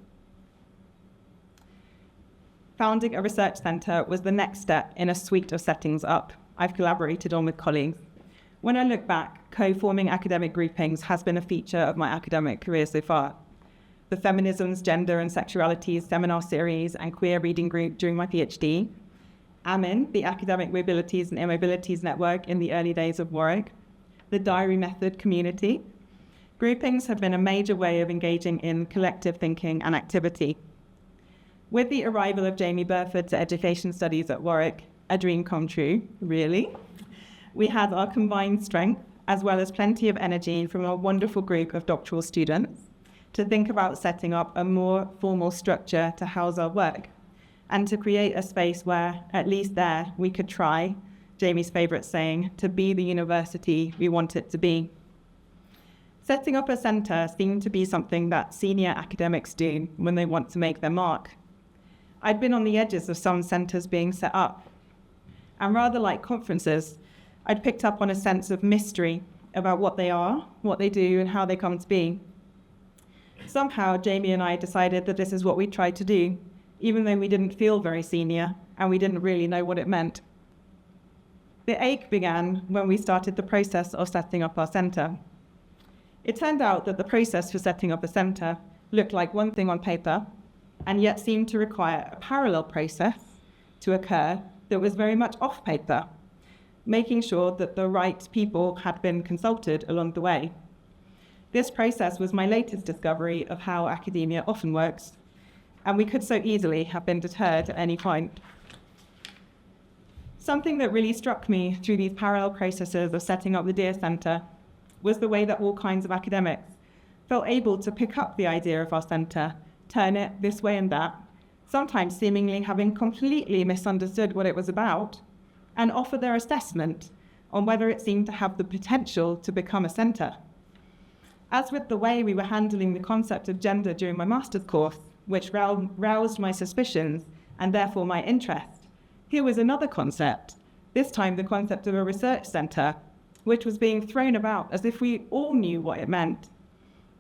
founding a research centre was the next step in a suite of settings up I've collaborated on with colleagues. When I look back, co-forming academic groupings has been a feature of my academic career so far. The Feminisms, Gender and Sexualities seminar series and queer reading group during my PhD, AMIN, the Academic Mobilities and Immobilities Network in the early days of Warwick, the Diary Method community. Groupings have been a major way of engaging in collective thinking and activity. With the arrival of Jamie Burford to Education Studies at Warwick, a dream come true, really, we had our combined strength, as well as plenty of energy from a wonderful group of doctoral students, to think about setting up a more formal structure to house our work, and to create a space where, at least there, we could try, Jamie's favourite saying, to be the university we want it to be. Setting up a centre seemed to be something that senior academics do when they want to make their mark. I'd been on the edges of some centres being set up, and rather like conferences, I'd picked up on a sense of mystery about what they are, what they do, and how they come to be. Somehow, Jamie and I decided that this is what we tried to do, even though we didn't feel very senior, and we didn't really know what it meant. The ache began when we started the process of setting up our centre. It turned out that the process for setting up a centre looked like one thing on paper, and yet seemed to require a parallel process to occur that was very much off paper, making sure that the right people had been consulted along the way. This process was my latest discovery of how academia often works, and we could so easily have been deterred at any point. Something that really struck me through these parallel processes of setting up the Dear Centre was the way that all kinds of academics felt able to pick up the idea of our centre, turn it this way and that, sometimes seemingly having completely misunderstood what it was about, and offer their assessment on whether it seemed to have the potential to become a centre. As with the way we were handling the concept of gender during my master's course, which roused my suspicions and therefore my interest, here was another concept, this time the concept of a research centre, which was being thrown about as if we all knew what it meant.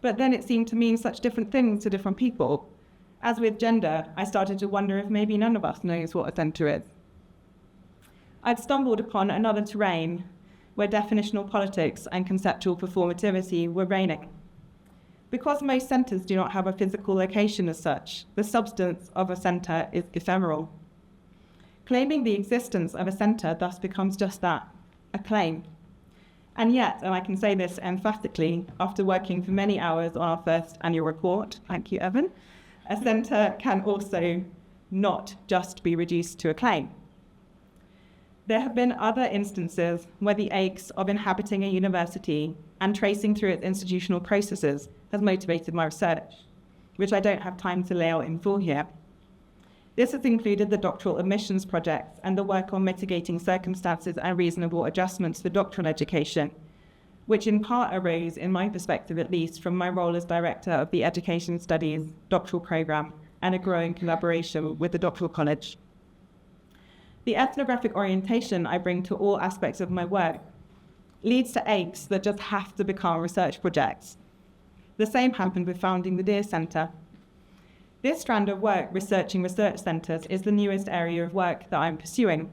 But then it seemed to mean such different things to different people. As with gender, I started to wonder if maybe none of us knows what a centre is. I'd stumbled upon another terrain where definitional politics and conceptual performativity were reigning. Because most centres do not have a physical location as such, the substance of a centre is ephemeral. Claiming the existence of a centre thus becomes just that, a claim. And yet, and I can say this emphatically, after working for many hours on our first annual report, thank you, Evan, a centre can also not just be reduced to a claim. There have been other instances where the aches of inhabiting a university and tracing through its institutional processes has motivated my research, which I don't have time to lay out in full here. This has included the doctoral admissions project and the work on mitigating circumstances and reasonable adjustments for doctoral education, which in part arose, in my perspective at least, from my role as director of the Education Studies doctoral programme and a growing collaboration with the Doctoral College. The ethnographic orientation I bring to all aspects of my work leads to aches that just have to become research projects. The same happened with founding the Deer Centre. This strand of work, researching research centres, is the newest area of work that I'm pursuing.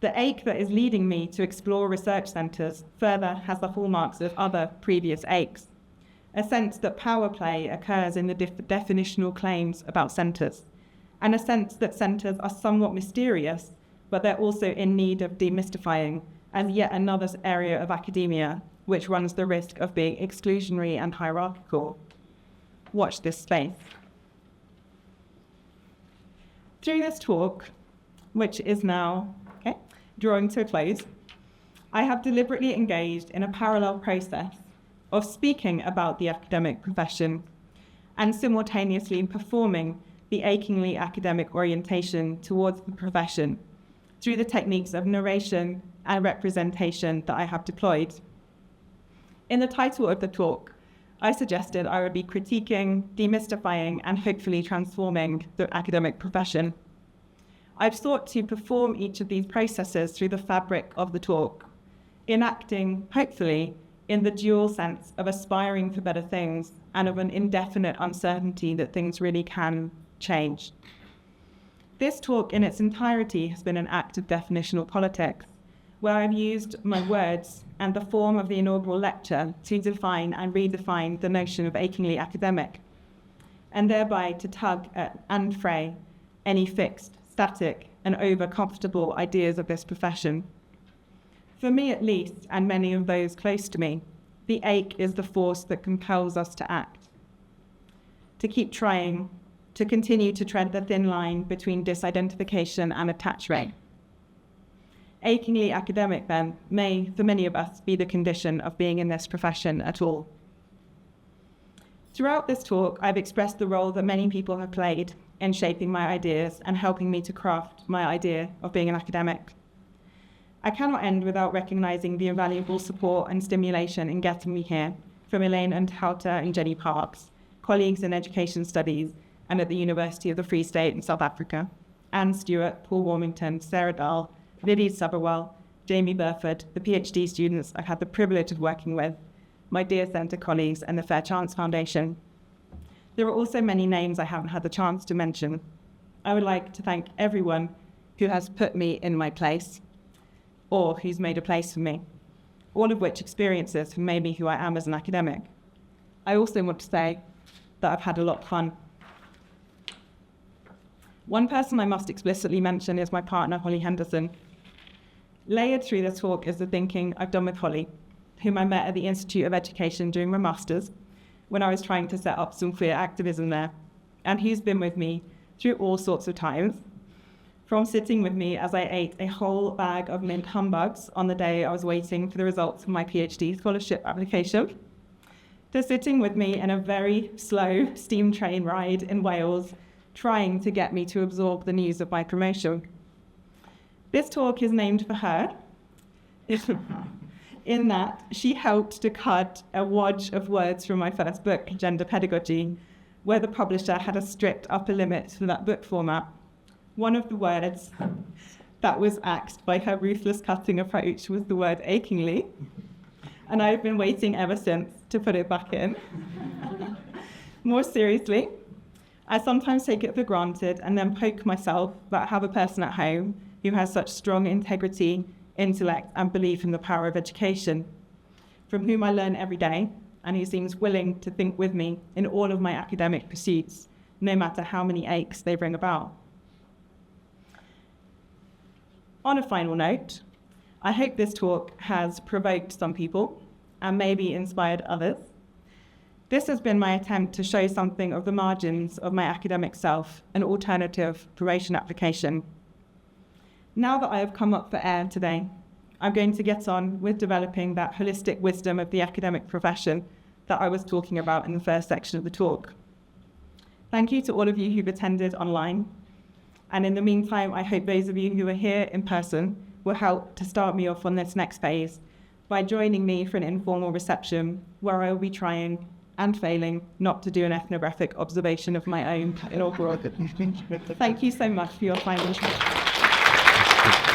The ache that is leading me to explore research centres further has the hallmarks of other previous aches. A sense that power play occurs in the definitional claims about centres, and a sense that centres are somewhat mysterious, but they're also in need of demystifying, and yet another area of academia which runs the risk of being exclusionary and hierarchical. Watch this space. Through this talk, which is now drawing to a close, I have deliberately engaged in a parallel process of speaking about the academic profession and simultaneously performing the achingly academic orientation towards the profession through the techniques of narration and representation that I have deployed. In the title of the talk, I suggested I would be critiquing, demystifying, and hopefully transforming the academic profession. I've sought to perform each of these processes through the fabric of the talk, enacting, hopefully, in the dual sense of aspiring for better things and of an indefinite uncertainty that things really can change. This talk in its entirety has been an act of definitional politics, where I've used my words and the form of the inaugural lecture to define and redefine the notion of achingly academic, and thereby to tug at and fray any fixed, static, and over-comfortable ideas of this profession. For me at least, and many of those close to me, the ache is the force that compels us to act, to keep trying, to continue to tread the thin line between disidentification and attachment. Achingly academic, then, may, for many of us, be the condition of being in this profession at all. Throughout this talk, I've expressed the role that many people have played in shaping my ideas and helping me to craft my idea of being an academic. I cannot end without recognising the invaluable support and stimulation in getting me here from Elaine Unterhalter and Jenny Parks, colleagues in education studies and at the University of the Free State in South Africa, Anne Stewart, Paul Warmington, Sarah Dahl, Lily Soberwell, Jamie Burford, the PhD students I've had the privilege of working with, my Deer Centre colleagues and the Fair Chance Foundation. There are also many names I haven't had the chance to mention. I would like to thank everyone who has put me in my place or who's made a place for me, all of which experiences have made me who I am as an academic. I also want to say that I've had a lot of fun. One person I must explicitly mention is my partner, Holly Henderson. Layered through this talk is the thinking I've done with Holly, whom I met at the Institute of Education during my master's, when I was trying to set up some queer activism there, and who's been with me through all sorts of times, from sitting with me as I ate a whole bag of mint humbugs on the day I was waiting for the results of my PhD scholarship application, to sitting with me in a very slow steam train ride in Wales, trying to get me to absorb the news of my promotion. This talk is named for her, in that she helped to cut a wodge of words from my first book, Gender Pedagogy, where the publisher had a strict upper limit for that book format. One of the words that was axed by her ruthless cutting approach was the word achingly, and I've been waiting ever since to put it back in. More seriously, I sometimes take it for granted and then poke myself that I have a person at home who has such strong integrity, intellect, and belief in the power of education, from whom I learn every day, and who seems willing to think with me in all of my academic pursuits, no matter how many aches they bring about. On a final note, I hope this talk has provoked some people and maybe inspired others. This has been my attempt to show something of the margins of my academic self, an alternative promotion application. Now that I have come up for air today, I'm going to get on with developing that holistic wisdom of the academic profession that I was talking about in the first section of the talk. Thank you to all of you who've attended online. And in the meantime, I hope those of you who are here in person will help to start me off on this next phase by joining me for an informal reception where I will be trying and failing not to do an ethnographic observation of my own inaugural. Thank you so much for your time. Thank you.